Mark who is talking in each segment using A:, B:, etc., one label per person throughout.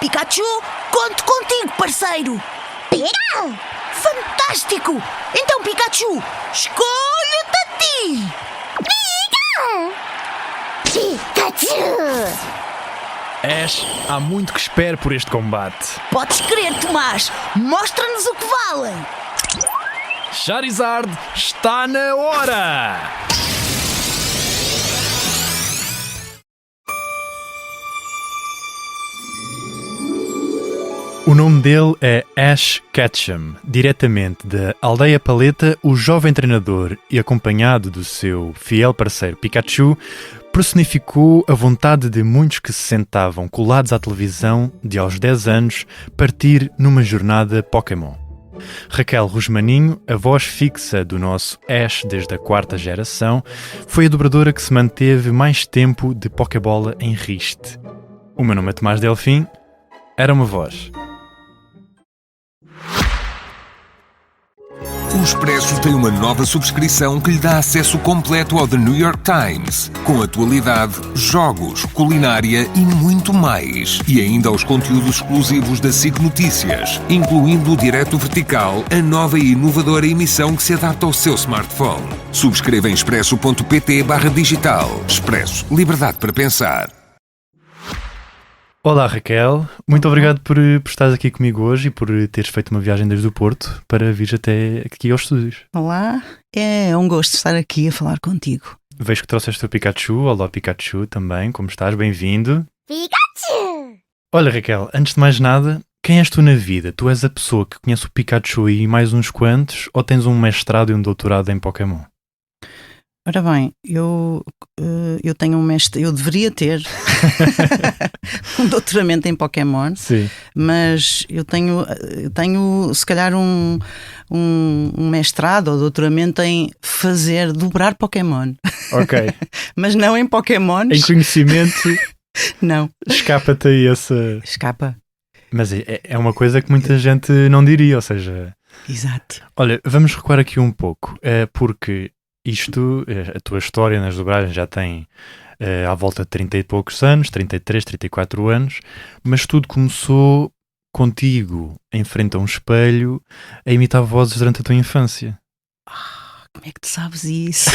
A: Pikachu, conto contigo, parceiro.
B: Pega!
A: Fantástico! Então, Pikachu, escolho-te a ti.
B: Pikachu!
C: Ash, há muito que espero por este combate.
A: Podes crer, Tomás. Mostra-nos o que valem.
C: Charizard está na hora! O nome dele é Ash Ketchum, diretamente da Aldeia Paleta. O jovem treinador, e acompanhado do seu fiel parceiro Pikachu, personificou a vontade de muitos que se sentavam colados à televisão de aos 10 anos partir numa jornada Pokémon. Raquel Rosmaninho, a voz fixa do nosso Ash desde a 4ª geração, foi a dobradora que se manteve mais tempo de Pokébola em Riste. O meu nome é Tomás Delfim, era uma voz.
D: O Expresso tem uma nova subscrição que lhe dá acesso completo ao The New York Times, com atualidade, jogos, culinária e muito mais. E ainda aos conteúdos exclusivos da SIC Notícias, incluindo o Direto Vertical, a nova e inovadora emissão que se adapta ao seu smartphone. Subscreva em expresso.pt/digital. Expresso. Liberdade para pensar.
C: Olá Raquel, muito obrigado por estares aqui comigo hoje e por teres feito uma viagem desde o Porto para vir até aqui aos estúdios.
A: Olá, é um gosto estar aqui a falar contigo.
C: Vejo que trouxeste o Pikachu. Olá Pikachu também, como estás? Bem-vindo.
B: Pikachu!
C: Olha Raquel, antes de mais nada, quem és tu na vida? Tu és a pessoa que conhece o Pikachu e mais uns quantos, ou tens um mestrado e um doutorado em Pokémon?
A: Ora bem, eu tenho um mestre, eu deveria ter um doutoramento em Pokémon.
C: Sim.
A: Mas eu tenho se calhar um mestrado ou doutoramento em dobrar Pokémon.
C: Ok.
A: Mas não em Pokémons.
C: Em conhecimento,
A: não.
C: escapa-te aí essa...
A: Escapa.
C: Mas é uma coisa que muita gente não diria, ou seja...
A: Exato.
C: Olha, vamos recuar aqui um pouco, porque isto, a tua história nas dobragens já tem à volta de 30 e poucos anos, 33, 34 anos, mas tudo começou contigo em frente a um espelho a imitar vozes durante a tua infância.
A: Como é que tu sabes isso?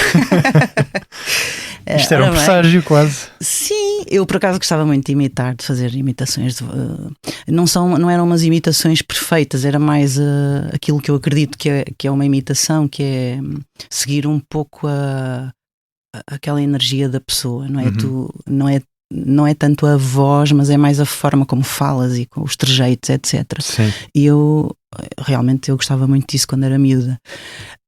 C: Isto era um presságio quase.
A: Sim, eu por acaso gostava muito de imitar, de fazer imitações. Não eram umas imitações perfeitas, era mais aquilo que eu acredito que é uma imitação, que é seguir um pouco aquela energia da pessoa, não é?
C: Uhum.
A: Não é tanto a voz, mas é mais a forma como falas e com os trejeitos, etc.
C: Sim.
A: E eu realmente gostava muito disso quando era miúda.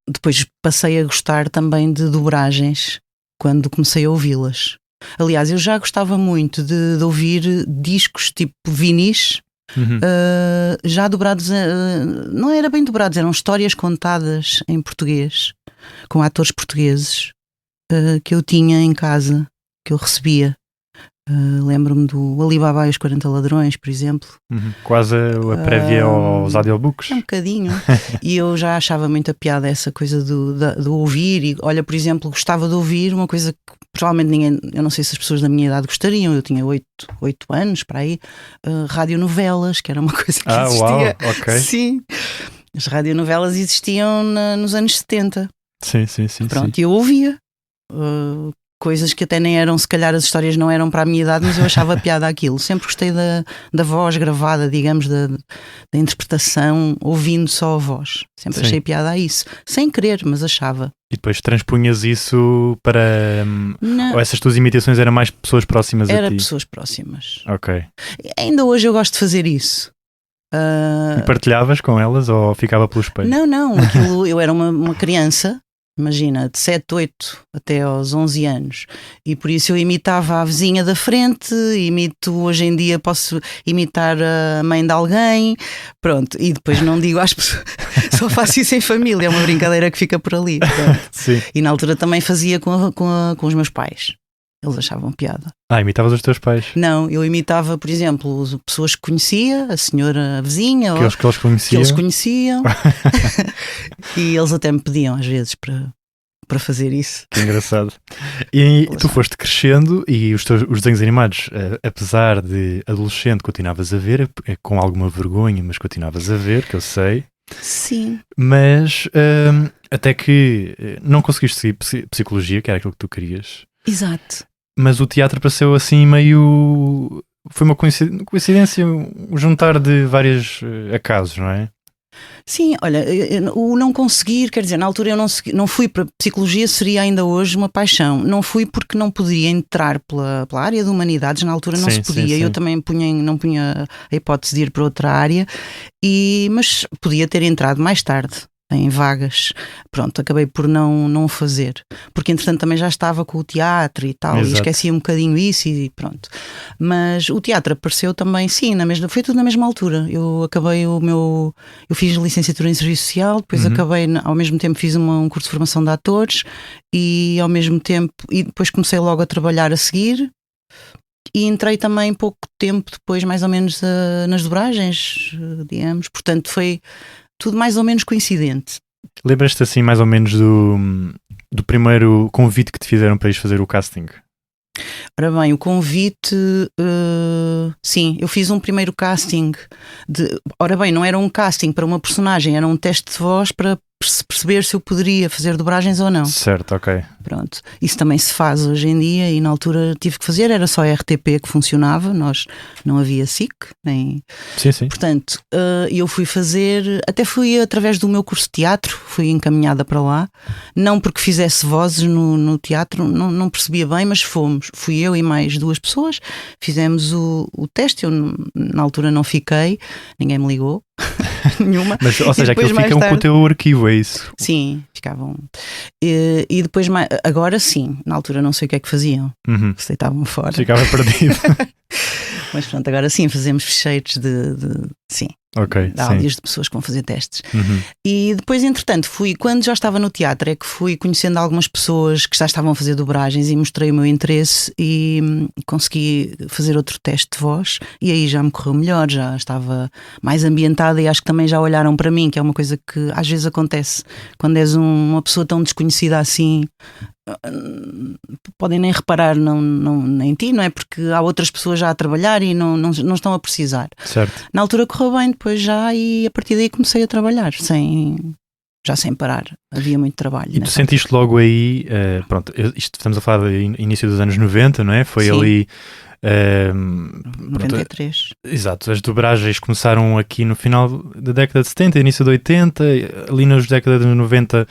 A: Depois passei a gostar também de dobragens quando comecei a ouvi-las. Aliás, eu já gostava muito de ouvir discos tipo vinis, já dobrados, não era bem dobrados, eram histórias contadas em português, com atores portugueses, que eu tinha em casa, que eu recebia. Lembro-me do Alibaba e os 40 Ladrões, por exemplo.
C: Quase a prévia aos audiobooks.
A: Um bocadinho. E eu já achava muita piada essa coisa do ouvir. E olha, por exemplo, gostava de ouvir uma coisa que provavelmente ninguém, eu não sei se as pessoas da minha idade gostariam. Eu tinha 8 anos, para aí. Radionovelas, que era uma coisa que existia.
C: Uau, ok.
A: Sim. As radionovelas existiam nos anos 70.
C: Sim.
A: Pronto, e eu ouvia. Coisas que até nem eram, se calhar as histórias não eram para a minha idade, mas eu achava piada aquilo. Sempre gostei da voz gravada, digamos, da interpretação, ouvindo só a voz. Sempre achei piada a isso. Sem querer, mas achava.
C: E depois transpunhas isso para...
A: Não.
C: Ou essas tuas imitações eram mais pessoas próximas a ti?
A: Era pessoas próximas.
C: Ok.
A: Ainda hoje eu gosto de fazer isso.
C: E partilhavas com elas ou ficava pelo espelho?
A: Não. Aquilo, eu era uma criança. Imagina, de 7, 8 até aos 11 anos. E por isso eu imitava a vizinha da frente, hoje em dia posso imitar a mãe de alguém, pronto. E depois não digo às pessoas, só faço isso em família, é uma brincadeira que fica por ali.
C: Sim.
A: E na altura também fazia com os meus pais. Eles achavam piada.
C: Imitavas os teus pais?
A: Não, eu imitava, por exemplo, pessoas que conhecia, a senhora a vizinha,
C: que eles conheciam.
A: Que eles conheciam. E eles até me pediam às vezes para para fazer isso.
C: Que engraçado. E
A: Pois
C: tu
A: é.
C: foste crescendo e os desenhos animados, apesar de adolescente, continuavas a ver, com alguma vergonha, mas continuavas a ver, que eu sei.
A: Sim.
C: Mas até que não conseguiste seguir psicologia, que era aquilo que tu querias.
A: Exato.
C: Mas o teatro pareceu assim meio... Foi uma coincidência, um juntar de vários acasos, não é?
A: Sim, olha, o não conseguir, quer dizer, na altura eu não fui para psicologia, seria ainda hoje uma paixão. Não fui porque não podia entrar pela área de humanidades, na altura não
C: Sim,
A: se podia.
C: sim, sim.
A: Eu também não punha a hipótese de ir para outra área, mas podia ter entrado mais tarde. Em vagas, pronto, acabei por não fazer, porque entretanto também já estava com o teatro e tal,
C: Exato.
A: e esqueci um bocadinho isso e pronto. Mas o teatro apareceu também, sim, foi tudo na mesma altura. Eu fiz licenciatura em Serviço Social, depois acabei, ao mesmo tempo fiz um curso de formação de atores e ao mesmo tempo, e depois comecei logo a trabalhar a seguir. E entrei também pouco tempo depois, mais ou menos, nas dobragens, digamos, portanto foi tudo mais ou menos coincidente.
C: Lembras-te assim mais ou menos do primeiro convite que te fizeram para ires fazer o casting?
A: Ora bem, o convite, sim, eu fiz um primeiro casting. Ora bem, não era um casting para uma personagem, era um teste de voz para perceber se eu poderia fazer dobragens ou não.
C: Certo, ok.
A: Pronto, isso também se faz hoje em dia e na altura tive que fazer, era só RTP que funcionava, não havia SIC, nem...
C: Sim, sim.
A: Portanto, eu fui fazer, até fui através do meu curso de teatro, fui encaminhada para lá, não porque fizesse vozes no teatro, não percebia bem, mas fui eu e mais 2 pessoas, fizemos o teste, eu na altura não fiquei, ninguém me ligou, nenhuma.
C: Mas, ou seja,
A: depois,
C: aquilo
A: mais
C: fica com o
A: tarde-
C: teu arquivo, é isso?
A: Sim, ficavam. E depois, agora sim, na altura não sei o que é que faziam,
C: Uhum.
A: se deitavam fora.
C: Ficava perdido.
A: Mas pronto, agora sim, fazemos fecheiros sim,
C: Ok,
A: de
C: sim.
A: áudios de pessoas que vão fazer testes.
C: Uhum.
A: E depois, entretanto, quando já estava no teatro, é que fui conhecendo algumas pessoas que já estavam a fazer dobragens e mostrei o meu interesse e consegui fazer outro teste de voz e aí já me correu melhor, já estava mais ambientada e acho que também já olharam para mim, que é uma coisa que às vezes acontece quando és uma pessoa tão desconhecida assim. Podem nem reparar em ti, não é? Porque há outras pessoas já a trabalhar e não estão a precisar.
C: Certo.
A: Na altura correu bem, depois já, e a partir daí comecei a trabalhar já sem parar. Havia muito trabalho.
C: E tu
A: nessa
C: sentiste logo aí, pronto, isto estamos a falar de início dos anos 90, não é? Foi
A: Sim.
C: ali.
A: altura.
C: Pronto,
A: 93.
C: exato, as dobragens começaram aqui no final da década de 70, início de 80, ali nas décadas de 90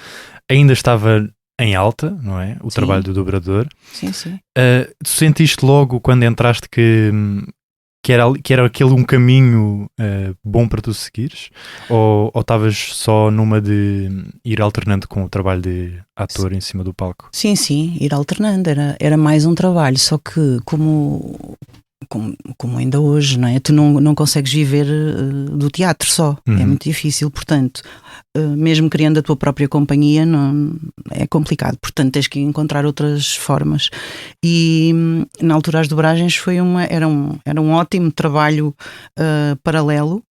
C: ainda estava em alta, não é? O
A: Sim.
C: trabalho do dobrador.
A: Sim, sim.
C: Tu sentiste logo quando entraste que era aquele um caminho bom para tu seguires? Ou estavas só numa de ir alternando com o trabalho de ator em cima do palco?
A: Sim, sim, ir alternando. Era mais um trabalho, só que como ainda hoje, não é? Tu não consegues viver do teatro só, é muito difícil, portanto, mesmo criando a tua própria companhia, é complicado, portanto tens que encontrar outras formas. E na altura as dobragens era um ótimo trabalho paralelo.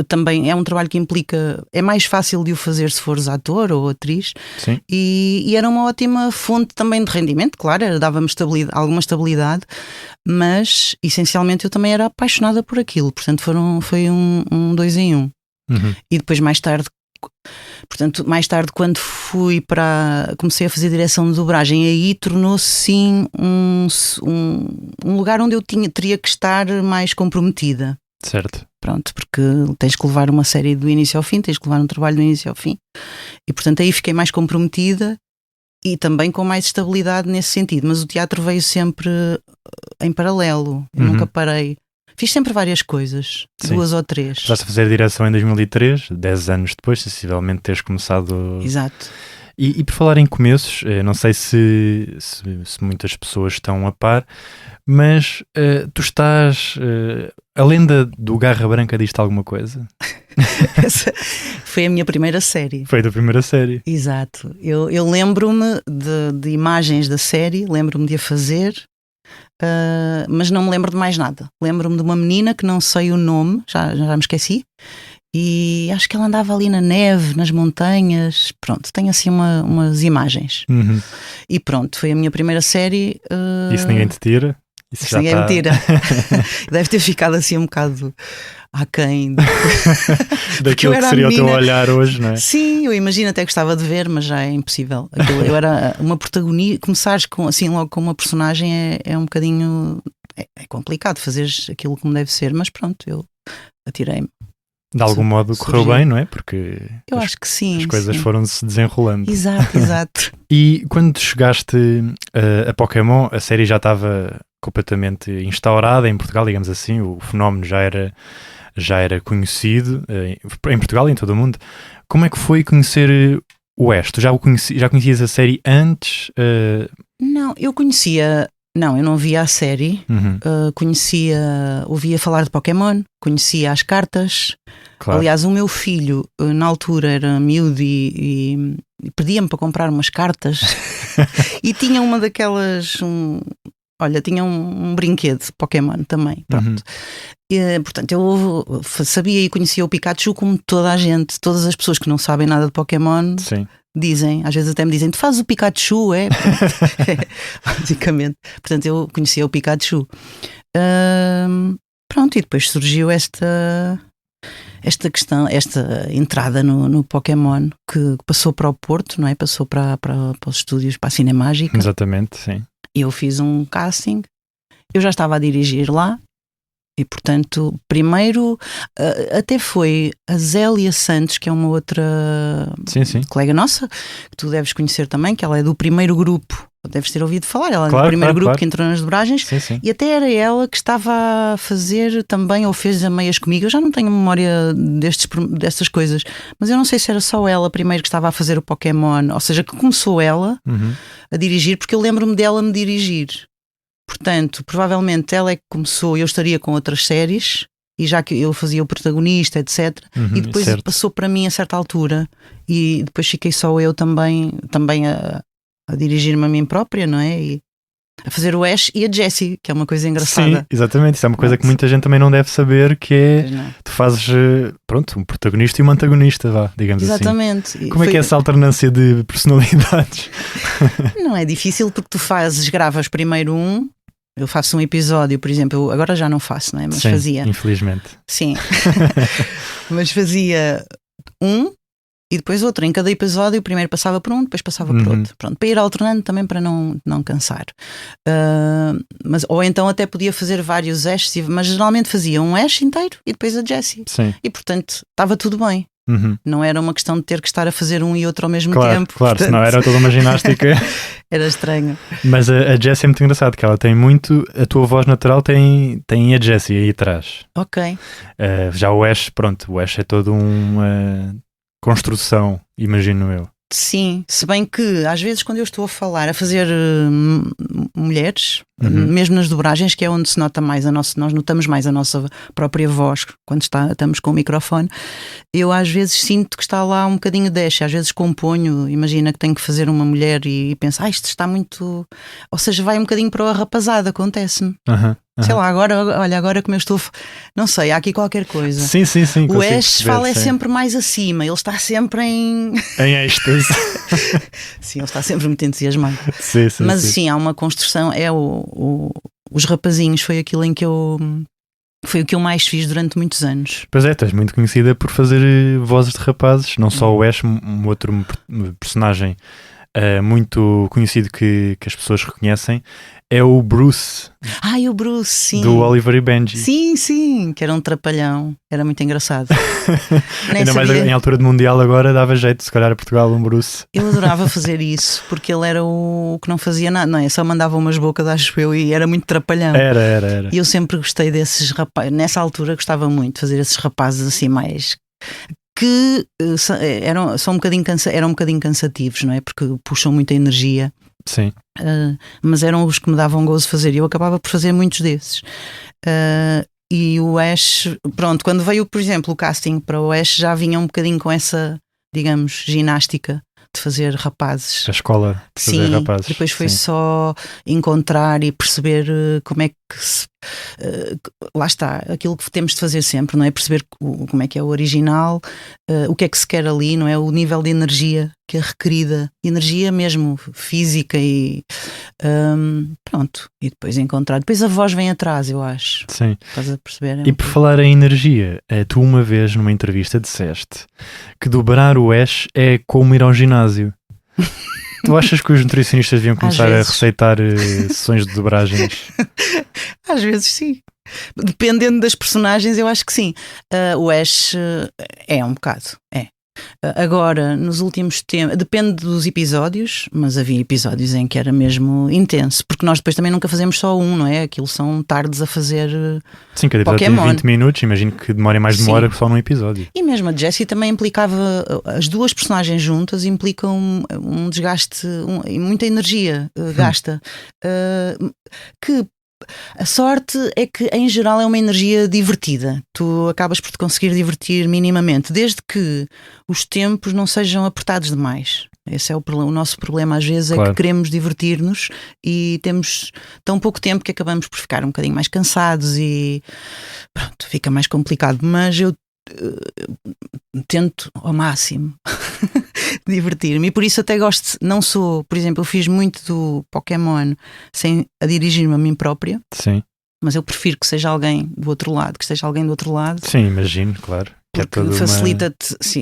A: Também é um trabalho que implica, é mais fácil de o fazer se fores ator ou atriz.
C: Sim.
A: E era uma ótima fonte também de rendimento, claro, dava-me alguma estabilidade, mas essencialmente eu também era apaixonada por aquilo, portanto foi um 2 em 1.
C: Uhum.
A: E depois mais tarde quando comecei a fazer direção de dobragem, aí tornou-se sim um lugar onde eu teria que estar mais comprometida.
C: Certo.
A: Pronto, porque tens que levar uma série do início ao fim, tens que levar um trabalho do início ao fim. E portanto aí fiquei mais comprometida e também com mais estabilidade nesse sentido. Mas o teatro veio sempre em paralelo. Eu nunca parei. Fiz sempre várias coisas,
C: Sim.
A: 2 ou 3.
C: Estás a fazer direção em 2003, 10 anos depois, sensivelmente teres começado.
A: Exato.
C: E por falar em começos, não sei se muitas pessoas estão a par, mas tu estás. A lenda do Garra Branca diz-te alguma coisa?
A: Essa foi a minha primeira série.
C: Foi da primeira série.
A: Exato. Eu lembro-me de imagens da série, lembro-me de a fazer, mas não me lembro de mais nada. Lembro-me de uma menina que não sei o nome, já me esqueci, e acho que ela andava ali na neve, nas montanhas. Pronto, tenho assim umas imagens.
C: Uhum.
A: E pronto, foi a minha primeira série.
C: Isso ninguém te tira? Isso já
A: ninguém
C: tá...
A: me tira. Deve ter ficado assim um bocado aquém
C: daquilo que seria o teu olhar hoje, não é?
A: Sim, eu imagino, até gostava de ver, mas já é impossível. Eu era uma protagonista. Começares assim logo com uma personagem é um bocadinho. É complicado fazeres aquilo como deve ser, mas pronto, eu atirei-me.
C: De algum modo correu bem, não é? Porque
A: eu acho que sim.
C: As coisas
A: sim.
C: foram-se desenrolando.
A: Exato, exato.
C: E quando chegaste a Pokémon, a série já estava completamente instaurada em Portugal, digamos assim, o fenómeno já era conhecido em Portugal e em todo o mundo. Como é que foi conhecer o Ash? Tu já conhecias a série antes?
A: Não, eu conhecia. Não, eu não via a série.
C: Uhum.
A: Ouvia falar de Pokémon, conhecia as cartas.
C: Claro.
A: Aliás, o meu filho, na altura, era miúdo e pedia-me para comprar umas cartas e tinha uma daquelas. Tinha um brinquedo de Pokémon também. Pronto.
C: Uhum.
A: Portanto, eu sabia e conhecia o Pikachu como toda a gente, todas as pessoas que não sabem nada de Pokémon.
C: Sim.
A: Dizem, às vezes até me dizem, tu fazes o Pikachu, é? Basicamente. Portanto, eu conhecia o Pikachu. Pronto, e depois surgiu esta questão, esta entrada no Pokémon que passou para o Porto, não é? Passou para os estúdios, para a Cinemágica.
C: Exatamente, sim.
A: E eu fiz um casting, eu já estava a dirigir lá. E portanto, primeiro até foi a Zélia Santos, que é uma outra colega nossa, que tu deves conhecer também, que ela é do primeiro grupo, deves ter ouvido falar, ela é do primeiro grupo que entrou nas dobragens.
C: Sim.
A: E até era ela que estava a fazer também, ou fez a meias comigo. Eu já não tenho memória destas coisas, mas eu não sei se era só ela primeiro que estava a fazer o Pokémon, ou seja, que começou ela a dirigir, porque eu lembro-me dela me dirigir. Portanto, provavelmente ela é que começou, eu estaria com outras séries, e já que eu fazia o protagonista, etc. E depois passou para mim a certa altura, e depois fiquei só eu também a dirigir-me a mim própria, não é? E a fazer o Ash e a Jessie, que é uma coisa engraçada.
C: Sim, exatamente. Isso é uma coisa que muita gente também não deve saber, que é, tu fazes, um protagonista e um antagonista, digamos
A: exatamente.
C: Assim. Como é que é essa alternância de personalidades?
A: Não é difícil, porque tu gravas primeiro eu faço um episódio, por exemplo, agora já não faço, não é? Mas
C: sim,
A: fazia.
C: Infelizmente.
A: Sim. Mas fazia e depois outro. Em cada episódio, o primeiro passava por depois passava por outro. Pronto, para ir alternando também, para não cansar. Ou então até podia fazer vários Ashes, mas geralmente fazia um Ash inteiro e depois a Jessie.
C: Sim.
A: E portanto estava tudo bem. Não era uma questão de ter que estar a fazer um e outro ao mesmo tempo.
C: Claro, portanto... senão era toda uma ginástica.
A: Era estranho.
C: Mas a Jessie é muito engraçado, que ela tem muito. A tua voz natural tem a Jessie aí atrás.
A: Ok.
C: Já o Ash, o Ash é toda uma construção, imagino eu.
A: Sim, se bem que às vezes quando eu estou a falar, a fazer mulheres, mesmo nas dobragens, que é onde se nota mais nós notamos mais a nossa própria voz quando estamos com o microfone, eu às vezes sinto que está lá um bocadinho de Ash, às vezes componho, imagina que tenho que fazer uma mulher e penso, isto está muito, ou seja, vai um bocadinho para a rapazada, acontece-me. Sei lá, agora como eu estou, não sei, há aqui qualquer coisa.
C: Sim.
A: O Ash fala sempre mais acima, ele está sempre em
C: êxtase.
A: Sim, ele está sempre muito entusiasmado.
C: Sim,
A: mas sim, há uma construção. Os rapazinhos foi aquilo foi o que eu mais fiz durante muitos anos.
C: Pois é, tu és muito conhecida por fazer vozes de rapazes, não só o Ash, um outro personagem muito conhecido que as pessoas reconhecem é o Bruce.
A: O Bruce, sim.
C: Do Oliver e Benji.
A: Sim, que era um trapalhão. Era muito engraçado.
C: Ainda mais em altura de Mundial agora dava jeito, se calhar a Portugal, um Bruce.
A: Eu adorava fazer isso, porque ele era o que não fazia nada, não é? Só mandava umas bocas, acho eu, e era muito trapalhão.
C: Era.
A: E eu sempre gostei desses rapazes, nessa altura gostava muito de fazer esses rapazes assim mais... que eram um bocadinho cansativos, não é? Porque puxam muita energia.
C: Sim.
A: Mas eram os que me davam gozo fazer e eu acabava por fazer muitos desses. E o Ash, pronto, quando veio, por exemplo, o casting para o Ash, já vinha um bocadinho com essa, digamos, ginástica de fazer rapazes.
C: A escola de fazer rapazes.
A: Depois foi só encontrar e perceber como é lá está, aquilo que temos de fazer sempre, não é? Perceber como é que é o original, o que é que se quer ali, não é? O nível de energia que é requerida, energia mesmo física e pronto, e depois encontrar. Depois a voz vem atrás, eu acho.
C: Sim.
A: Estás a perceber?
C: E por falar em energia, tu uma vez numa entrevista disseste que dobrar o Ash é como ir ao ginásio. Tu achas que os nutricionistas deviam começar a receitar sessões de dobragens?
A: Às vezes sim. Dependendo das personagens, eu acho que sim. O Ash é um bocado, é. Agora, nos últimos tempos, depende dos episódios, mas havia episódios em que era mesmo intenso, porque nós depois também nunca fazemos só um, não é? Aquilo são tardes a fazer
C: sim, cada episódio tem 20 minutos, imagino que demore mais de uma hora só num episódio.
A: E mesmo a Jessie também implicava, as duas personagens juntas implicam um desgaste e muita energia gasta, que a sorte é que em geral é uma energia divertida. Tu acabas por te conseguir divertir minimamente, desde que os tempos não sejam apertados demais. Esse é o nosso problema às vezes, claro. É que queremos divertir-nos e temos tão pouco tempo que acabamos por ficar um bocadinho mais cansados e pronto, fica mais complicado. Mas eu tento ao máximo divertir-me e por isso até gosto, não sou, por exemplo, eu fiz muito do Pokémon sem a dirigir-me a mim própria.
C: Sim.
A: Mas eu prefiro que seja alguém do outro lado, que esteja alguém do outro lado.
C: Sim, imagino, claro.
A: Porque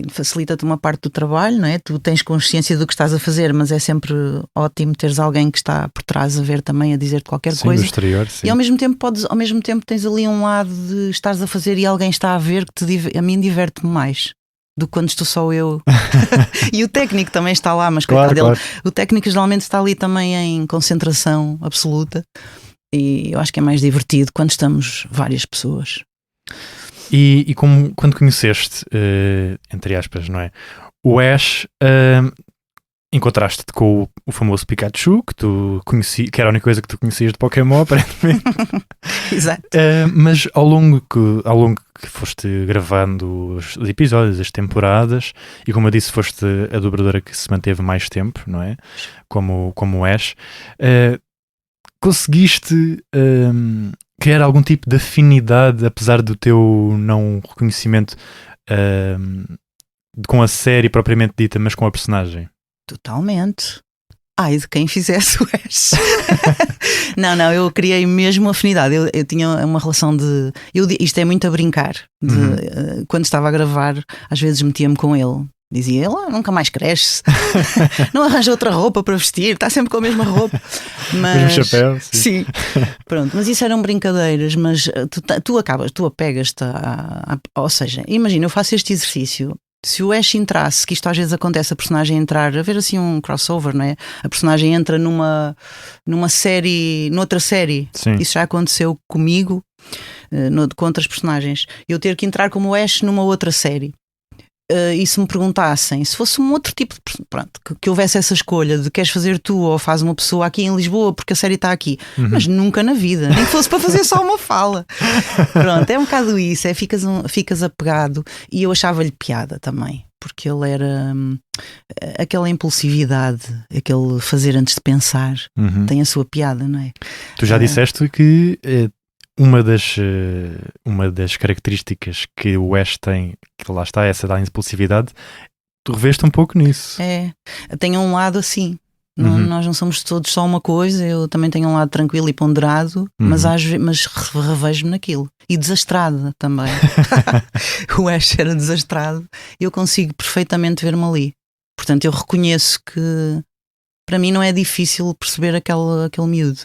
A: facilita-te uma parte do trabalho, não é? Tu tens consciência do que estás a fazer, mas é sempre ótimo teres alguém que está por trás a ver também, a dizer-te qualquer coisa.
C: Do exterior, sim.
A: E ao mesmo tempo tens ali um lado de estares a fazer e alguém está a ver que a mim diverte-me mais do que quando estou só eu. E o técnico também está lá, mas coitado dele. O técnico geralmente está ali também em concentração absoluta e eu acho que é mais divertido quando estamos várias pessoas.
C: E como quando conheceste, entre aspas, não é? O Ash, encontraste-te com o famoso Pikachu, que era a única coisa que tu conhecias de Pokémon, aparentemente.
A: Exato.
C: Mas ao longo que foste gravando os episódios, as temporadas, e como eu disse, foste a dobradora que se manteve mais tempo, não é? Como o Ash, conseguiste criar algum tipo de afinidade, apesar do teu não reconhecimento com a série propriamente dita, mas com a personagem?
A: Totalmente. Ai, de quem fizesse o Ash. Não, eu criei mesmo afinidade. Eu tinha uma relação de... isto é muito a brincar. Quando estava a gravar, às vezes metia-me com ele. Dizia ele, nunca mais cresce. Não arranja outra roupa para vestir, está sempre com a mesma roupa.
C: Mas... mesmo chapéu, sim.
A: Pronto, mas isso eram brincadeiras. Mas tu apegas-te ou seja, imagina, eu faço este exercício. Se o Ash entrasse, que isto às vezes acontece, a personagem entrar, a ver assim um crossover, não é? A personagem entra numa série, noutra série.
C: Sim.
A: Isso já aconteceu comigo, com outras personagens. Eu ter que entrar como o Ash numa outra série. E se me perguntassem, se fosse um outro tipo de... Pronto, que houvesse essa escolha de queres fazer tu ou faz uma pessoa aqui em Lisboa porque a série está aqui, mas nunca na vida, nem que fosse para fazer só uma fala. Pronto, é um bocado isso, ficas apegado. E eu achava-lhe piada também, porque ele era aquela impulsividade, aquele fazer antes de pensar, tem a sua piada, não é?
C: Tu já disseste que uma das características que o Ash tem, que lá está, essa da impulsividade, tu reveste um pouco nisso.
A: É, tenho um lado assim. Nós não somos todos só uma coisa. Eu também tenho um lado tranquilo e ponderado, mas revejo-me naquilo. E desastrada também. O Ash era desastrado e eu consigo perfeitamente ver-me ali. Portanto, eu reconheço que para mim não é difícil perceber aquele miúdo.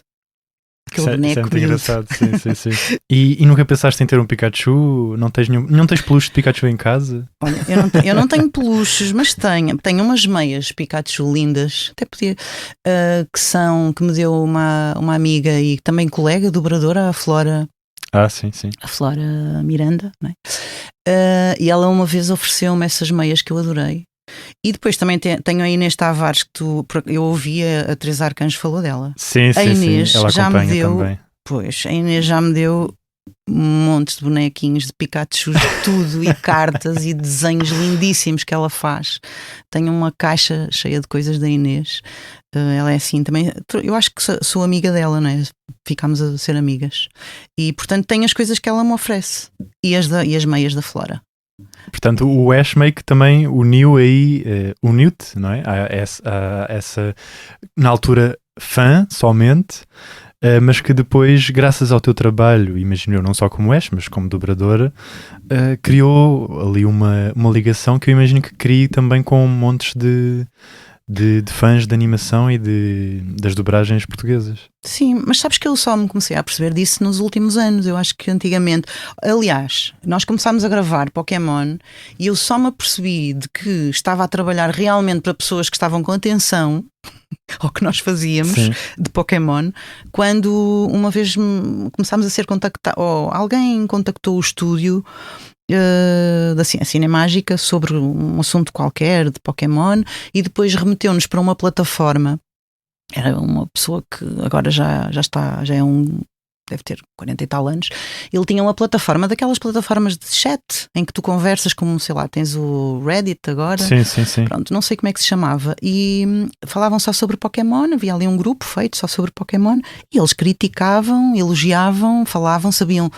A: Aquele boneco.
C: Isso é muito engraçado, sim. E nunca pensaste em ter um Pikachu? Não tens peluche de Pikachu em casa?
A: Olha, eu não tenho peluches, mas tenho umas meias Pikachu lindas, até podia, que me deu uma amiga e também colega dobradora, a Flora.
C: Sim.
A: A Flora Miranda, não é? E ela uma vez ofereceu-me essas meias que eu adorei. E depois também tenho a Inês Tavares, que eu ouvi, a Teresa Arcanjo falou dela.
C: Sim,
A: a Inês
C: ela
A: já me deu
C: também.
A: Pois, a Inês já me deu montes de bonequinhos de Pikachu, de tudo, e cartas e desenhos lindíssimos que ela faz. Tenho uma caixa cheia de coisas da Inês. Ela é assim também. Eu acho que sou amiga dela, não é? Ficámos a ser amigas. E portanto tenho as coisas que ela me oferece. E as meias da Flora.
C: Portanto, o Ash meio que também uniu aí, uniu-te, não é? A essa, na altura, fã somente, mas que depois, graças ao teu trabalho, imagino eu, não só como Ash, mas como dobradora, criou ali uma ligação que eu imagino que crie também com montes de fãs de animação e das dobragens portuguesas.
A: Sim, mas sabes que eu só me comecei a perceber disso nos últimos anos. Eu acho que antigamente, aliás, nós começámos a gravar Pokémon e eu só me apercebi de que estava a trabalhar realmente para pessoas que estavam com atenção ao que nós fazíamos. Sim. De Pokémon, quando uma vez começámos a ser contactados, ou alguém contactou o estúdio da Cinemágica sobre um assunto qualquer de Pokémon e depois remeteu-nos para uma plataforma. Era uma pessoa que agora já é deve ter 40 e tal anos. Ele tinha uma plataforma, daquelas plataformas de chat em que tu conversas, como sei lá, tens o Reddit agora.
C: Sim.
A: Pronto, não sei como é que se chamava. E falavam só sobre Pokémon, havia ali um grupo feito só sobre Pokémon e eles criticavam, elogiavam, falavam, sabiam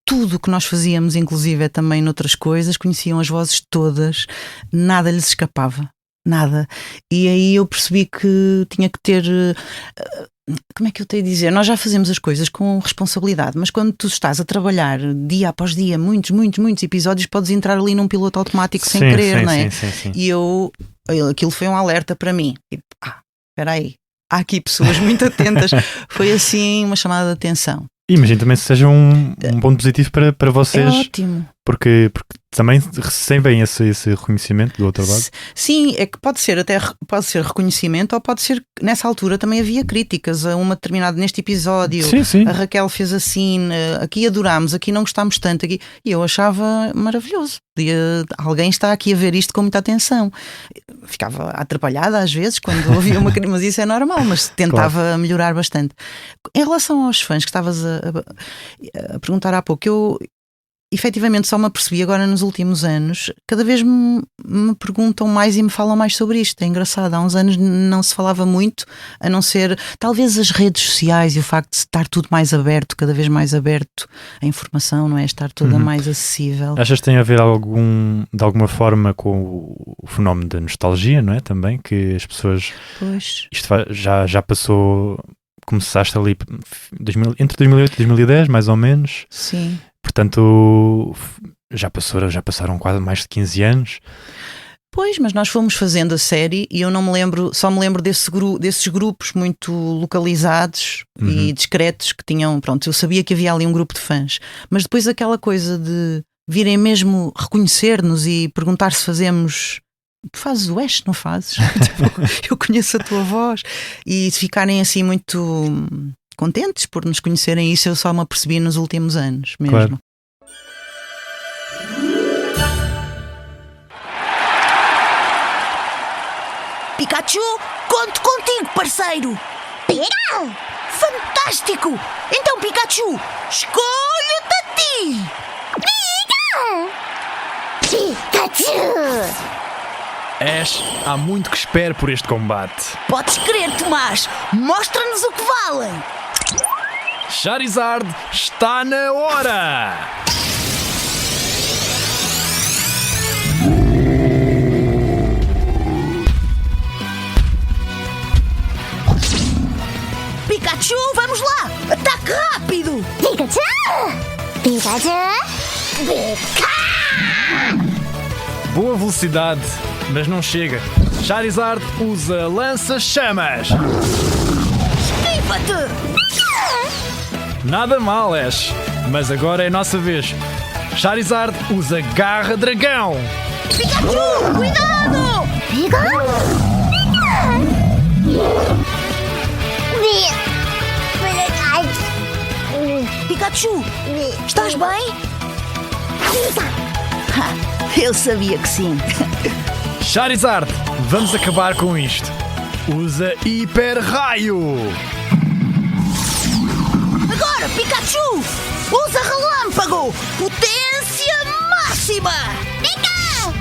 A: tudo o que nós fazíamos, inclusive também noutras coisas, conheciam as vozes todas, nada lhes escapava, nada. E aí eu percebi que tinha que ter, como é que eu tenho a dizer? Nós já fazemos as coisas com responsabilidade, mas quando tu estás a trabalhar dia após dia, muitos episódios, podes entrar ali num piloto automático sem querer, não é?
C: Sim.
A: E aquilo foi um alerta para mim. Tipo, espera aí, há aqui pessoas muito atentas. Foi assim uma chamada de atenção.
C: Imagino também que seja um ponto positivo para vocês.
A: É ótimo.
C: Porque também recebem esse reconhecimento do outro lado.
A: Sim, é que pode ser reconhecimento ou pode ser, nessa altura também havia críticas a uma determinada, neste episódio,
C: sim.
A: A Raquel fez assim, aqui adorámos, aqui não gostámos tanto, aqui. E eu achava maravilhoso. Alguém está aqui a ver isto com muita atenção. Ficava atrapalhada às vezes quando ouvia uma crítica, mas isso é normal, mas tentava melhorar bastante. Em relação aos fãs que estavas a perguntar há pouco, eu efetivamente só me apercebi agora nos últimos anos, cada vez me perguntam mais e me falam mais sobre isto. É engraçado, há uns anos não se falava muito, a não ser talvez as redes sociais e o facto de estar tudo mais aberto, cada vez mais aberto, a informação, não é? Estar toda mais acessível.
C: Achas que tem a ver de alguma forma com o fenómeno da nostalgia, não é? Também, que as pessoas...
A: Pois.
C: Isto já passou... Começaste ali entre 2008 e 2010, mais ou menos.
A: Sim.
C: Portanto, já passaram quase mais de 15 anos.
A: Pois, mas nós fomos fazendo a série e eu não me lembro, só me lembro desses grupos muito localizados e discretos que tinham, pronto, eu sabia que havia ali um grupo de fãs, mas depois aquela coisa de virem mesmo reconhecer-nos e perguntar se fazemos... Tu fazes o Ash, não fazes? Eu conheço a tua voz. E se ficarem assim muito contentes por nos conhecerem, isso eu só me apercebi nos últimos anos mesmo.
C: Claro.
B: Pikachu, conto contigo, parceiro. Pega! Fantástico! Então, Pikachu, escolho-te a ti. Pega! Pikachu!
E: Ash, há muito que espero por este combate.
B: Podes crer, Tomás. Mostra-nos o que valem.
E: Charizard está na hora!
B: Pikachu, vamos lá! Ataque rápido! Pikachu! Pikachu! Pikachu!
E: Boa velocidade, mas não chega. Charizard usa lança-chamas.
B: Espipa-te!
E: Nada mal, Ash. Mas agora é a nossa vez. Charizard usa garra dragão.
B: Pikachu, cuidado! Pikachu, estás bem? Eu sabia que sim.
E: Charizard, vamos acabar com isto. Usa hiper raio.
B: Agora, Pikachu, usa relâmpago. Potência máxima. Pikachu!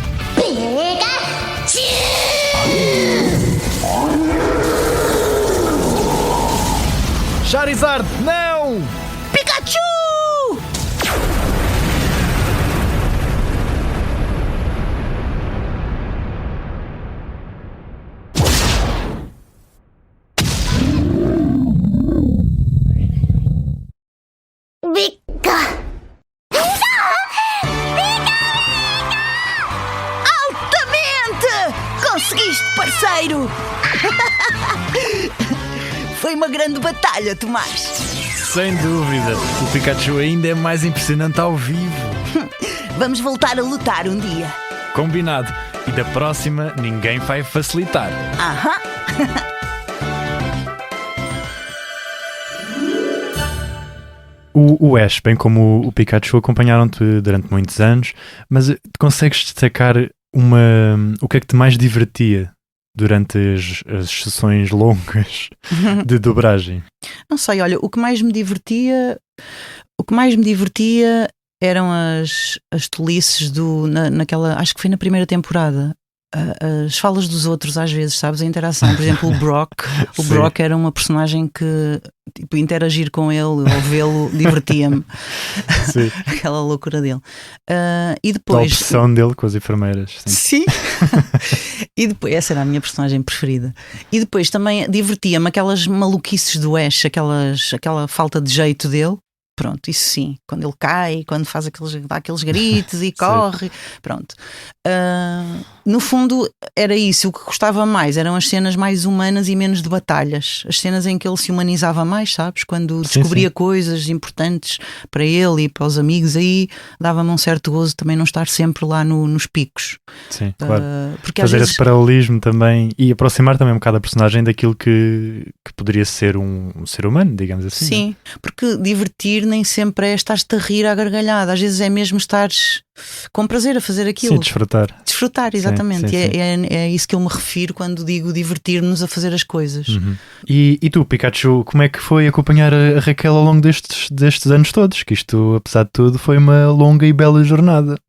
E: Charizard, não!
B: Pikachu! Bica! Altamente! Conseguiste, parceiro! Foi uma grande batalha, Tomás.
E: Sem dúvida, o Pikachu ainda é mais impressionante ao vivo.
B: Vamos voltar a lutar um dia.
E: Combinado. E da próxima, ninguém vai facilitar.
B: Aham.
C: O Ash, bem como o Pikachu, acompanharam-te durante muitos anos, mas consegues destacar o que é que te mais divertia durante as sessões longas de dobragem?
A: Não sei, olha, o que mais me divertia eram as tolices naquela, acho que foi na primeira temporada. As falas dos outros às vezes, sabes? A interação, por exemplo, o Brock. O Brock era uma personagem que, tipo, interagir com ele ou vê-lo divertia-me. Aquela loucura dele. E depois
C: a obsessão dele com as enfermeiras.
A: Sim. E depois, essa era a minha personagem preferida. E depois também divertia-me aquelas maluquices do Ash, aquela falta de jeito dele. Pronto, isso sim, quando ele cai, quando dá aqueles gritos e corre, pronto. No fundo era isso, o que gostava mais eram as cenas mais humanas e menos de batalhas, as cenas em que ele se humanizava mais, sabes? Quando descobria coisas importantes para ele e para os amigos, aí dava-me um certo gozo também não estar sempre lá nos picos.
C: Sim, claro.
A: Porque
C: fazer
A: às vezes...
C: esse paralelismo também e aproximar também um bocado a personagem daquilo que poderia ser um ser humano, digamos assim.
A: Sim, porque divertir nem sempre é estar-te a rir à gargalhada, às vezes é mesmo estares com prazer a fazer aquilo.
C: Sim, desfrutar.
A: Desfrutar, exatamente.
C: Sim.
A: É isso que eu me refiro quando digo divertir-nos a fazer as coisas.
C: Uhum. E tu, Pikachu, como é que foi acompanhar a Raquel ao longo destes anos todos? Que isto, apesar de tudo, foi uma longa e bela jornada.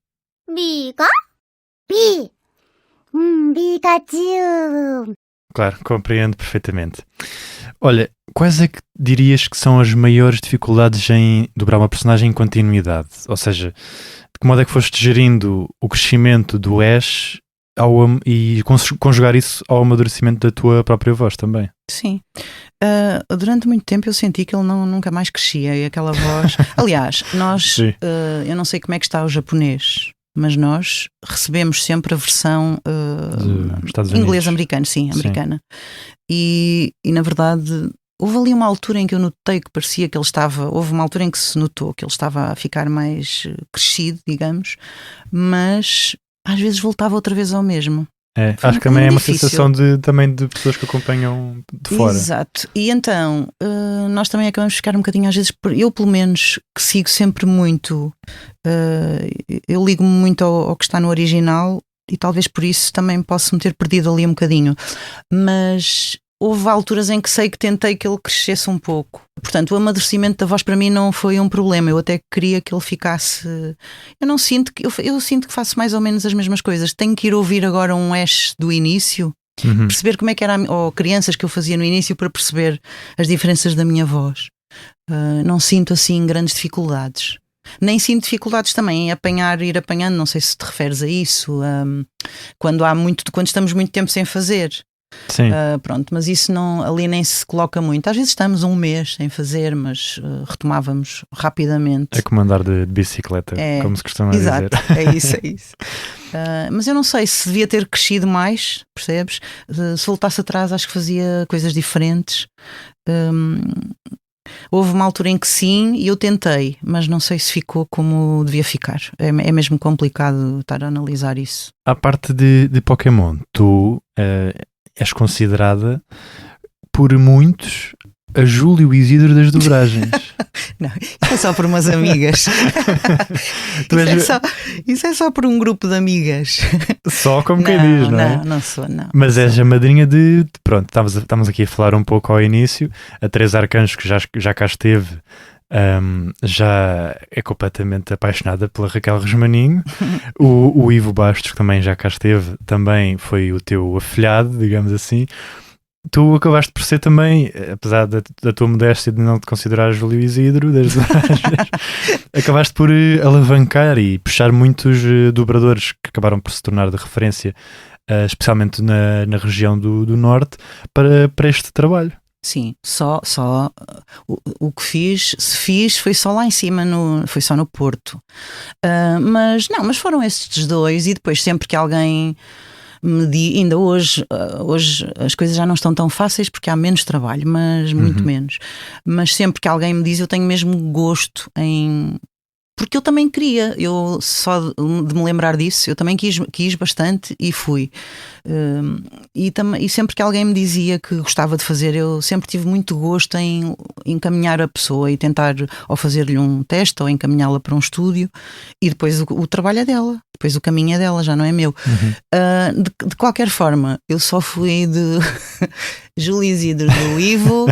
B: Pikachu!
C: Claro, compreendo perfeitamente. Olha, quais é que dirias que são as maiores dificuldades em dobrar uma personagem em continuidade? Ou seja, de que modo é que foste gerindo o crescimento do Ash e conjugar isso ao amadurecimento da tua própria voz também?
A: Sim. Durante muito tempo eu senti que ele nunca mais crescia e aquela voz... Aliás, nós... eu não sei como é que está o japonês, mas nós recebemos sempre a versão inglês-americana, americana. E na verdade houve ali uma altura em que eu notei que parecia que ele estava, houve uma altura em que se notou que ele estava a ficar mais crescido, digamos, mas às vezes voltava outra vez ao mesmo.
C: Acho que também é uma sensação também de pessoas que acompanham de fora.
A: Exato. E então nós também acabamos de ficar um bocadinho, às vezes, eu pelo menos que sigo sempre muito, eu ligo-me muito ao que está no original e talvez por isso também posso me ter perdido ali um bocadinho, mas houve alturas em que sei que tentei que ele crescesse um pouco. Portanto, o amadurecimento da voz para mim não foi um problema. Eu até queria que ele ficasse... Eu sinto que faço mais ou menos as mesmas coisas. Tenho que ir ouvir agora um Ash do início, perceber como é que era, ou crianças que eu fazia no início, para perceber as diferenças da minha voz. Não sinto assim grandes dificuldades. Nem sinto dificuldades também em ir apanhando. Não sei se te referes a isso. Quando estamos muito tempo sem fazer.
C: Sim.
A: Pronto, mas isso ali nem se coloca muito. Às vezes estamos um mês sem fazer, mas retomávamos rapidamente.
C: A comandar de bicicleta, como se costuma dizer.
A: Exato, é isso. Mas eu não sei se devia ter crescido mais, percebes? Se voltasse atrás, acho que fazia coisas diferentes. Houve uma altura em que sim, e eu tentei, mas não sei se ficou como devia ficar. É mesmo complicado estar a analisar isso.
C: À parte de Pokémon, tu és considerada por muitos a Júlio Isidro das dobragens.
A: Não, isso é só por umas amigas. Isso é só por um grupo de amigas.
C: Só como quem diz, não é?
A: Não sou, não.
C: Mas és a madrinha de... Pronto, estamos aqui a falar um pouco ao início. A Teresa Arcanjo, que já cá esteve, já é completamente apaixonada pela Raquel Resmaninho. O Ivo Bastos, que também já cá esteve, também foi o teu afilhado, digamos assim. tu acabaste por ser também, apesar da tua modéstia de não te considerar Júlio Isidro, das dobragens, acabaste por alavancar e puxar muitos dobradores que acabaram por se tornar de referência, especialmente na região do Norte, para este trabalho.
A: Sim, só o que fiz foi só lá em cima, foi só no Porto. Mas foram estes dois, e depois sempre que alguém me diz, ainda hoje as coisas já não estão tão fáceis porque há menos trabalho, mas muito menos. Mas sempre que alguém me diz, eu tenho mesmo gosto em... Porque eu também queria, eu só de me lembrar disso, eu também quis bastante e fui. E sempre que alguém me dizia que gostava de fazer, eu sempre tive muito gosto em encaminhar a pessoa e tentar ou fazer-lhe um teste ou encaminhá-la para um estúdio, e depois o trabalho é dela, depois o caminho é dela, já não é meu. De qualquer forma, eu só fui de Júlio Isidro, do Ivo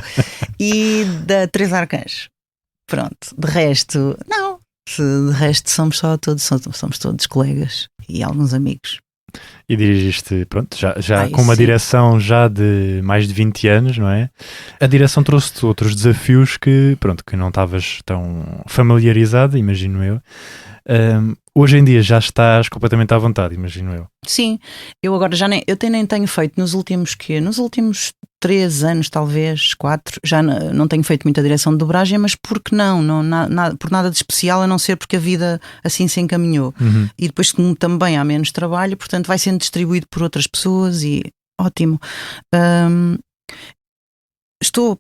A: e da Teresa Arcanjo. Pronto, de resto, não. De resto somos todos colegas e alguns amigos.
C: E dirigiste, pronto, já com uma direção já de mais de 20 anos, não é? A direção trouxe-te outros desafios que não estavas tão familiarizado, imagino eu. Hoje em dia já estás completamente à vontade, imagino eu.
A: Sim, eu agora nem tenho feito nos últimos 3 anos, talvez 4, já não tenho feito muita direção de dobragem, mas porque não por nada de especial, a não ser porque a vida assim se encaminhou. E depois como também há menos trabalho, portanto vai sendo distribuído por outras pessoas e ótimo. Estou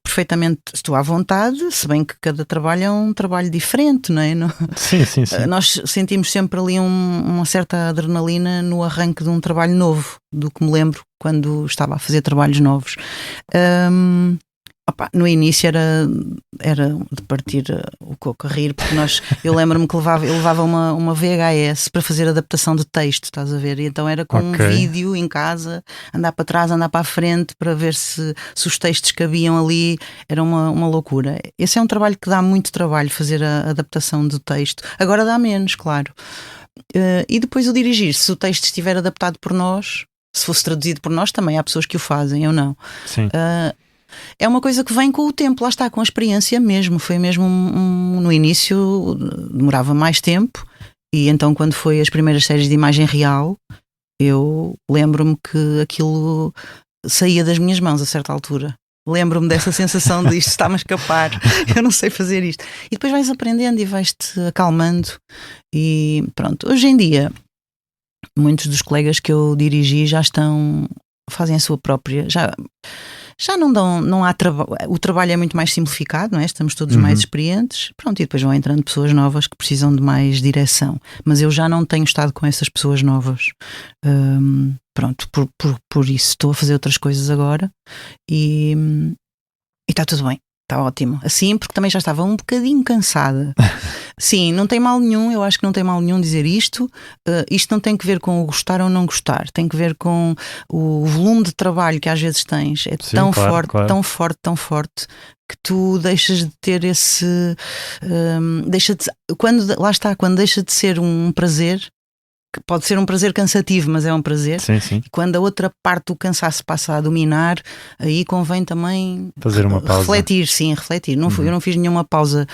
A: à vontade, se bem que cada trabalho é um trabalho diferente, não é?
C: Sim.
A: Nós sentimos sempre ali uma certa adrenalina no arranque de um trabalho novo, do que me lembro quando estava a fazer trabalhos novos. No início era de partir o coco a rir, porque eu lembro-me que eu levava uma VHS para fazer adaptação de texto, estás a ver? E então era com um vídeo em casa, andar para trás, andar para a frente para ver se os textos cabiam ali. Era uma loucura. Esse é um trabalho que dá muito trabalho, fazer a adaptação do texto. Agora dá menos, claro. E depois o dirigir, se o texto estiver adaptado por nós, se fosse traduzido por nós, também há pessoas que o fazem, eu não.
C: Sim.
A: É uma coisa que vem com o tempo, lá está, com a experiência mesmo. Foi mesmo no início, demorava mais tempo, e então quando foi as primeiras séries de imagem real, eu lembro-me que aquilo saía das minhas mãos a certa altura. Lembro-me dessa sensação de isto está-me a escapar, eu não sei fazer isto. E depois vais aprendendo e vais-te acalmando, e pronto. Hoje em dia, muitos dos colegas que eu dirigi fazem a sua própria... Já não há trabalho, o trabalho é muito mais simplificado, não é? Estamos todos mais experientes, pronto, e depois vão entrando pessoas novas que precisam de mais direção, mas eu já não tenho estado com essas pessoas novas, pronto, por isso estou a fazer outras coisas agora, e está tudo bem, está ótimo, assim, porque também já estava um bocadinho cansada. Sim, não tem mal nenhum, eu acho que não tem mal nenhum dizer isto. Isto não tem que ver com o gostar ou não gostar, tem que ver com o volume de trabalho que às vezes tens. É
C: Sim,
A: tão
C: claro,
A: forte,
C: claro.
A: tão forte, que tu deixas de ter esse... quando deixa de ser um prazer, que pode ser um prazer cansativo, mas é um prazer.
C: Sim.
A: E quando a outra parte do cansaço passa a dominar, aí convém também
C: Fazer uma pausa.
A: refletir. Eu não fiz nenhuma pausa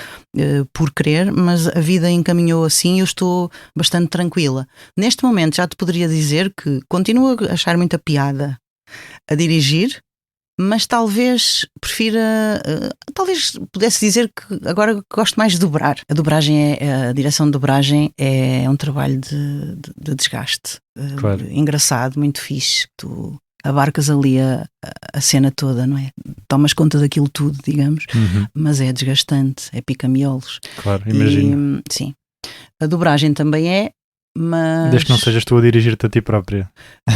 A: por querer, mas a vida encaminhou assim e eu estou bastante tranquila. Neste momento já te poderia dizer que continuo a achar muita piada a dirigir, mas talvez prefira, talvez pudesse dizer que agora gosto mais de dobrar. A direção de dobragem é um trabalho de desgaste.
C: Claro.
A: Engraçado, muito fixe. Tu abarcas ali a cena toda, não é? Tomas conta daquilo tudo, digamos, mas é desgastante, é pica-miolos.
C: Claro, imagino.
A: Sim. A dobragem também é, mas...
C: Desde que não sejas tu a dirigir-te a ti própria.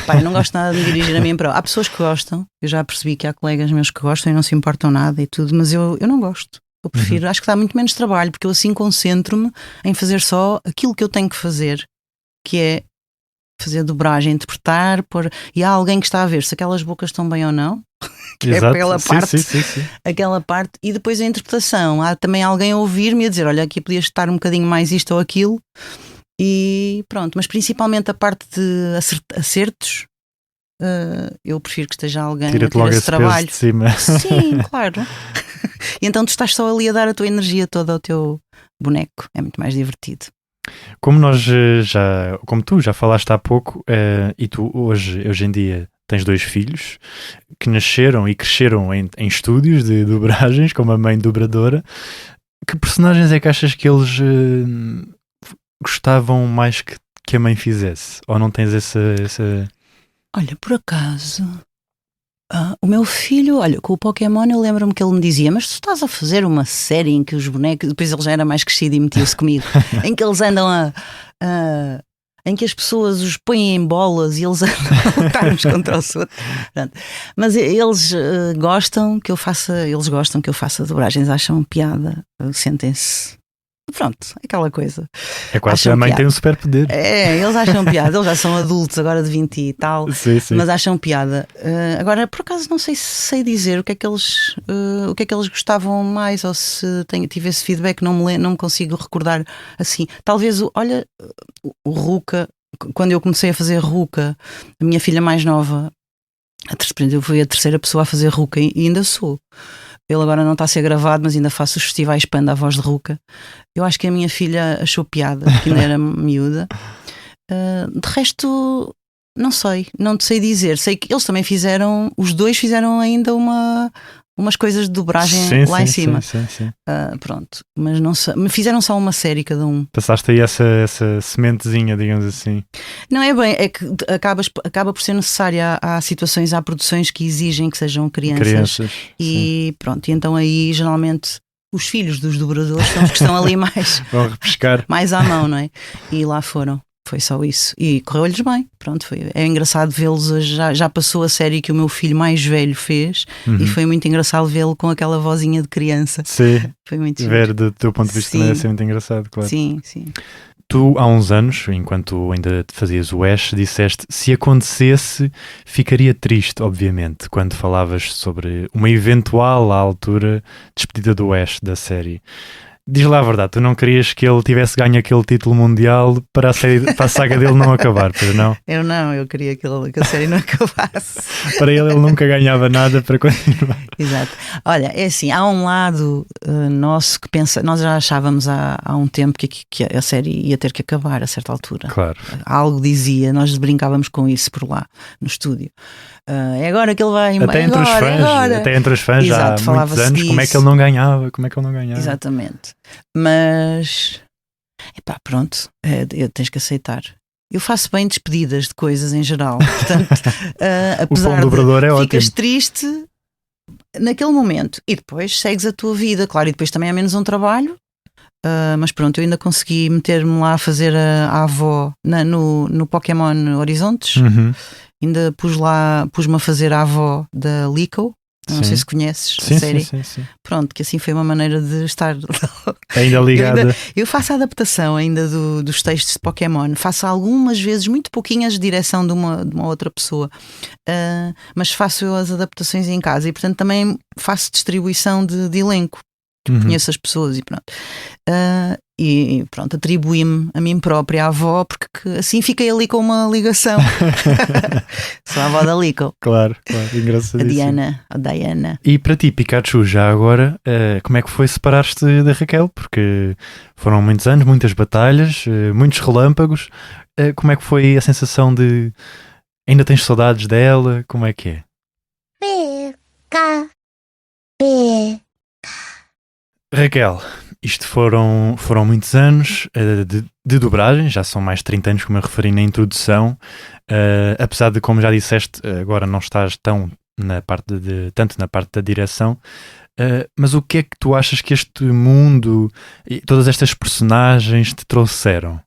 A: Pá, eu não gosto nada de dirigir a mim própria. Há pessoas que gostam, eu já percebi que há colegas meus que gostam e não se importam nada e tudo, mas eu não gosto. Eu prefiro, acho que dá muito menos trabalho, porque eu assim concentro-me em fazer só aquilo que eu tenho que fazer, que é fazer dobragem, interpretar, e há alguém que está a ver se aquelas bocas estão bem ou não. Que
C: Exato.
A: é aquela parte,
C: Sim.
A: aquela parte, e depois a interpretação. Há também alguém a ouvir-me e a dizer: olha, aqui podias estar um bocadinho mais isto ou aquilo. E pronto, mas principalmente a parte de acertos, eu prefiro que esteja alguém a
C: Tira-te
A: ter
C: logo
A: esse
C: esse
A: trabalho.
C: peso de cima.
A: Sim, claro. E então tu estás só ali a dar a tua energia toda ao teu boneco. É muito mais divertido.
C: Como como tu já falaste há pouco, e tu hoje em dia tens 2 filhos que nasceram e cresceram em estúdios de dobragens, como a mãe dobradora, que personagens é que achas que eles gostavam mais que a mãe fizesse? Ou não tens essa...
A: Olha, por acaso, o meu filho, olha, com o Pokémon eu lembro-me que ele me dizia: mas tu estás a fazer uma série em que os bonecos, depois ele já era mais crescido e metia-se comigo, em que eles andam em que as pessoas os põem em bolas e eles andam a lutar uns contra os outros. Pronto. Mas eles gostam que eu faça dobragens, acham piada, sentem-se. Pronto, aquela coisa.
C: É quase que
A: Acham
C: a mãe
A: piada.
C: tem um superpoder.
A: Eles acham piada, eles já são adultos agora de 20 e tal,
C: Sim.
A: mas acham piada. Agora, por acaso, não sei dizer o que é que eles gostavam mais, ou se tive esse feedback, não me consigo recordar assim. Talvez, olha, o Ruka, quando eu comecei a fazer Ruka, a minha filha mais nova, eu fui a terceira pessoa a fazer Ruka e ainda sou. Ele agora não está a ser gravado, mas ainda faço os festivais Panda, a voz de Ruka. Eu acho que a minha filha achou piada, porque ainda era miúda. De resto, não te sei dizer. Sei que eles também os 2 fizeram ainda umas coisas de dobragem lá em cima.
C: Sim.
A: Pronto, mas não sei, fizeram só uma série cada um.
C: Passaste aí essa sementezinha, digamos assim.
A: Não é bem, é que acaba por ser necessária. Há situações, há produções que exigem que sejam crianças. E pronto, e então aí geralmente os filhos dos dobradores são os que estão ali mais,
C: vão repescar.
A: mais à mão, não é? E lá foram. Foi só isso. E correu-lhes bem. Pronto, é engraçado vê-los hoje. Já passou a série que o meu filho mais velho fez e foi muito engraçado vê-lo com aquela vozinha de criança.
C: Sim.
A: Foi muito
C: ver do teu ponto de vista
A: Sim.
C: também deve ser muito engraçado, claro.
A: Sim.
C: Tu, há uns anos, enquanto ainda fazias o Ash, disseste: se acontecesse, ficaria triste, obviamente, quando falavas sobre uma eventual, à altura, despedida do Ash da série. Diz lá a verdade, tu não querias que ele tivesse ganho aquele título mundial para a saga dele não acabar, pois não?
A: Eu queria que a série não acabasse.
C: Para ele nunca ganhava nada para continuar.
A: Exato. Olha, é assim, há um lado nosso que pensa, nós já achávamos há um tempo que a série ia ter que acabar a certa altura.
C: Claro.
A: Algo dizia, nós brincávamos com isso por lá, no estúdio. É agora que ele vai embora.
C: Até entre os fãs já há muitos anos,
A: disso.
C: como é que ele não ganhava?
A: Exatamente. Mas, pronto, tens que aceitar. Eu faço bem despedidas de coisas em geral. Portanto, apesar
C: dobrador é
A: ficas
C: ótimo.
A: triste naquele momento e depois segues a tua vida, claro, e depois também há menos um trabalho. Mas pronto, eu ainda consegui meter-me lá a fazer a avó no Pokémon Horizontes. Ainda pus-me a fazer a avó da Lico. Não sei se conheces a série.
C: Sim.
A: Pronto, que assim foi uma maneira de estar
C: ainda ligada.
A: Eu faço a adaptação ainda dos textos de Pokémon. Faço algumas vezes, muito pouquinhas, de direção de uma outra pessoa. Mas faço eu as adaptações em casa e, portanto, também faço distribuição de elenco. Conheço as pessoas e pronto. E pronto, atribuí-me a mim própria a avó, porque assim fiquei ali com uma ligação. Sou a avó da Lico.
C: Claro, engraçadíssimo.
A: A Diana.
C: E para ti, Pikachu, já agora, como é que foi separar-te da Raquel? Porque foram muitos anos, muitas batalhas, muitos relâmpagos. Como é que foi a sensação de... Ainda tens saudades dela? Como é que é? Raquel, isto foram muitos anos de dobragem, já são mais de 30 anos, como eu referi na introdução, apesar de, como já disseste, agora não estás tanto na parte da direção, mas o que é que tu achas que este mundo e todas estas personagens te trouxeram?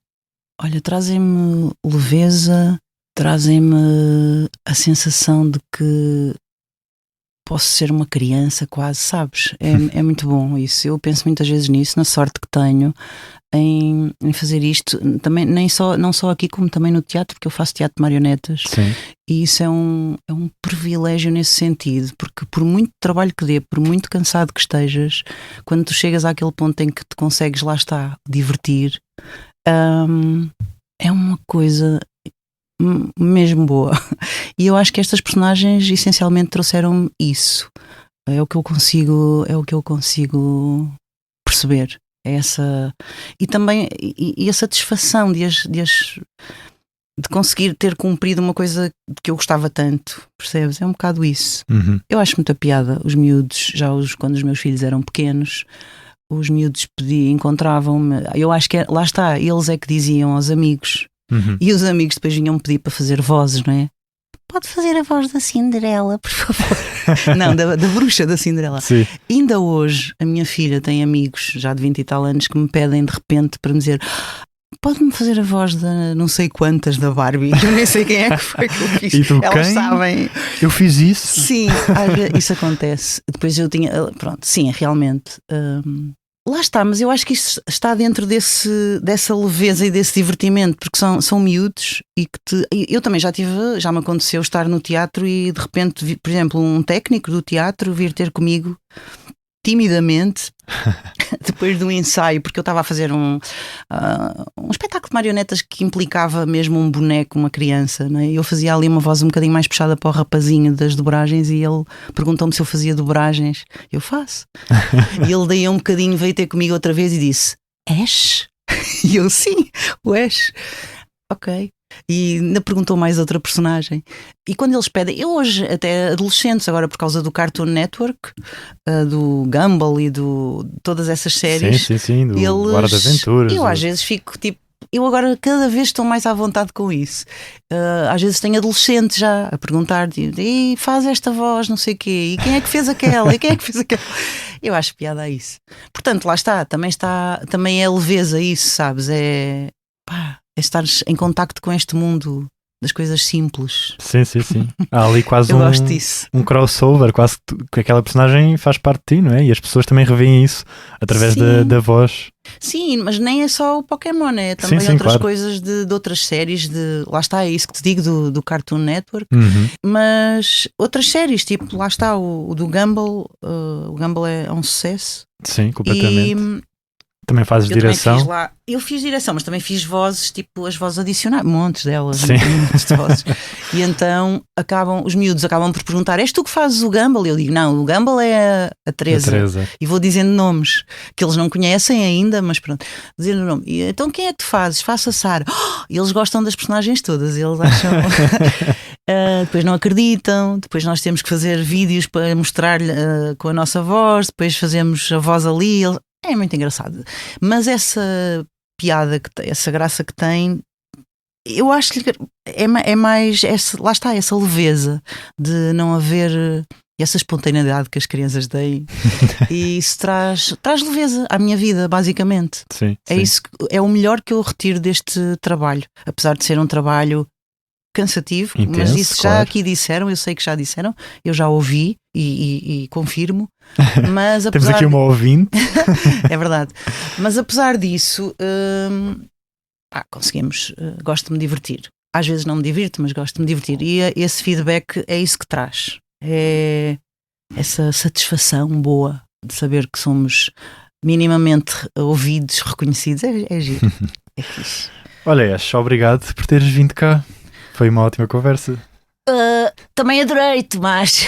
A: Olha, trazem-me leveza, trazem-me a sensação de que posso ser uma criança quase, sabes? É muito bom isso. Eu penso muitas vezes nisso, na sorte que tenho em fazer isto, também, não só aqui como também no teatro, porque eu faço teatro de marionetas.
C: Sim.
A: E isso é um privilégio nesse sentido, porque por muito trabalho que dê, por muito cansado que estejas, quando tu chegas àquele ponto em que te consegues, lá está, divertir, é uma coisa mesmo boa. E eu acho que estas personagens essencialmente trouxeram isso. É o que eu consigo perceber. É essa, e também e a satisfação de conseguir ter cumprido uma coisa que eu gostava tanto, percebes? É um bocado isso. Eu acho muita piada. Os miúdos, quando os meus filhos eram pequenos, os miúdos encontravam-me. Eu acho que lá está, eles é que diziam aos amigos. E os amigos depois vinham-me pedir para fazer vozes, não é? Pode fazer a voz da Cinderela, por favor. Não, da bruxa da Cinderela.
C: Sim.
A: Ainda hoje a minha filha tem amigos já de 20 e tal anos que me pedem de repente para me dizer: pode-me fazer a voz da não sei quantas da Barbie? Eu nem sei quem é que foi que eu fiz.
C: E tu,
A: elas
C: quem?
A: sabem.
C: Eu fiz isso?
A: Sim, isso acontece. Depois eu tinha, pronto, sim, realmente. Lá está, mas eu acho que isto está dentro dessa leveza e desse divertimento, porque são miúdos e que eu também já me aconteceu estar no teatro e de repente, por exemplo, um técnico do teatro vir ter comigo timidamente depois do ensaio, porque eu estava a fazer um espetáculo de marionetas que implicava mesmo um boneco, uma criança, não é? Eu fazia ali uma voz um bocadinho mais puxada para o rapazinho das dobragens e ele perguntou-me se eu fazia dobragens. Eu faço. E ele daí um bocadinho veio ter comigo outra vez e disse: Ash? E eu, sim, o Ash. Ok. E ainda perguntou mais outra personagem. E quando eles pedem, eu hoje, até adolescentes, agora por causa do Cartoon Network, do Gumball e de todas essas séries,
C: sim, do Hora de Aventuras.
A: Eu às vezes fico tipo, eu agora cada vez estou mais à vontade com isso. Às vezes tenho adolescentes já a perguntar: e faz esta voz, não sei o quê, e quem é que fez aquela, e quem é que fez aquela. Eu acho piada a isso. Portanto, lá está, também é leveza isso, sabes? É estares em contacto com este mundo das coisas simples.
C: Sim. Há ali quase
A: eu gosto disso.
C: Um crossover, quase que aquela personagem faz parte de ti, não é? E as pessoas também revêem isso através da voz.
A: Sim, mas nem é só o Pokémon, é também outras
C: claro.
A: coisas de outras séries, lá está, é isso que te digo do Cartoon Network, mas outras séries, tipo, lá está o do Gumball, o Gumball é um sucesso.
C: Sim, completamente. Também fazes direção?
A: Eu fiz direção, mas também fiz vozes, tipo as vozes adicionais, montes delas,
C: Sim.
A: Montes de vozes. E então os miúdos acabam por perguntar: és tu que fazes o Gumball? Eu digo: não, o Gumball é a Teresa. E vou dizendo nomes que eles não conhecem ainda, mas pronto, dizendo o nome. E então quem é que tu fazes? Faço a Sara. E eles gostam das personagens todas, eles acham. Depois não acreditam, depois nós temos que fazer vídeos para mostrar-lhe com a nossa voz, depois fazemos a voz ali. É muito engraçado. Mas essa piada, essa graça que tem, eu acho que é mais lá está, essa leveza de não haver essa espontaneidade que as crianças têm. E isso traz leveza à minha vida, basicamente.
C: Sim.
A: Isso, é o melhor que eu retiro deste trabalho, apesar de ser um trabalho cansativo,
C: intenso,
A: mas isso já
C: claro.
A: aqui disseram, eu sei que já disseram, eu já ouvi e confirmo, mas
C: Temos aqui uma ouvinte.
A: É verdade, mas apesar disso conseguimos, gosto de me divertir, às vezes não me divirto, mas gosto de me divertir, e esse feedback é isso que traz, é essa satisfação boa de saber que somos minimamente ouvidos, reconhecidos, é giro. É fixe.
C: Olha, Ash, obrigado por teres vindo cá. Foi uma ótima conversa.
B: Também adorei, Tomás.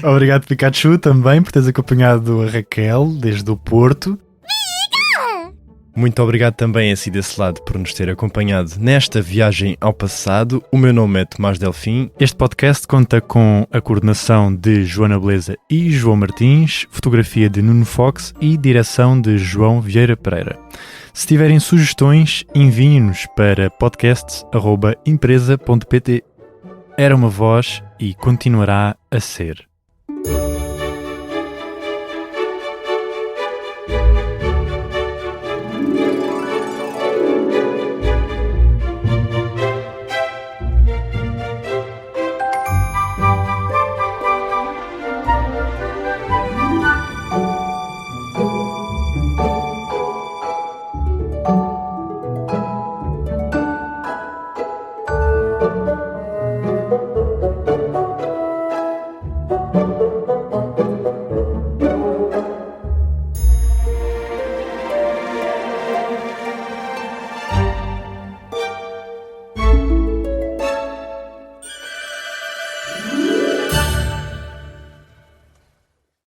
C: Obrigado, Pikachu, também por teres acompanhado a Raquel desde o Porto. Muito obrigado também a si desse lado por nos ter acompanhado nesta viagem ao passado. O meu nome é Tomás Delfim. Este podcast conta com a coordenação de Joana Beleza e João Martins, fotografia de Nuno Fox e direção de João Vieira Pereira. Se tiverem sugestões, enviem-nos para podcasts@empresa.pt. Era uma voz e continuará a ser.